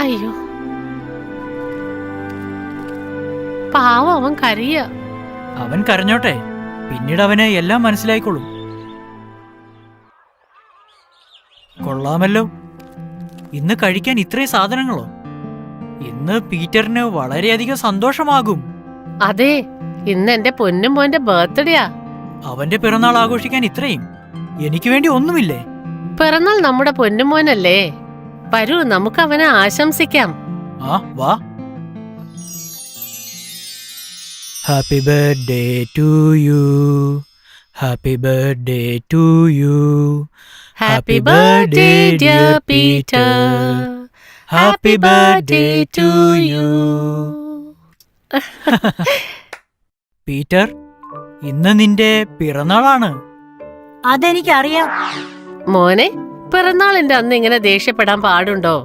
അയ്യോ, പാവം അവൻ കരയ. അവൻ കരഞ്ഞോട്ടെ, പിന്നീട് അവന് എല്ലാം മനസ്സിലായിക്കോളും. കൊള്ളാമല്ലോ, ഇന്ന് കഴിക്കാൻ ഇത്രയും സാധനങ്ങളോ? ഇന്ന് പീറ്ററിന് വളരെയധികം സന്തോഷമാകും. അതെ, ഇന്ന് എന്റെ പൊന്നും മോന്റെ ബർത്ത്ഡേയാ. അവന്റെ പിറന്നാൾ ആഘോഷിക്കാൻ ഇത്രയും? എനിക്ക് വേണ്ടി ഒന്നുമില്ലേ? പിറന്നാൾ നമ്മുടെ പൊന്നും മോനല്ലേ. വരൂ, നമുക്ക് അവനെ ആശംസിക്കാം. ആ വാ. Happy birthday to you, happy birthday to you, happy birthday dear Peter, happy birthday to you. Peter, ഇന്ന് നിന്റെ പിറന്നാളാണ്. അതെനിക്കറിയാം മോനെ, പിറന്നാളിന്റെ അന്ന് ഇങ്ങനെ ദേഷ്യപ്പെടാൻ പാടുണ്ടോ?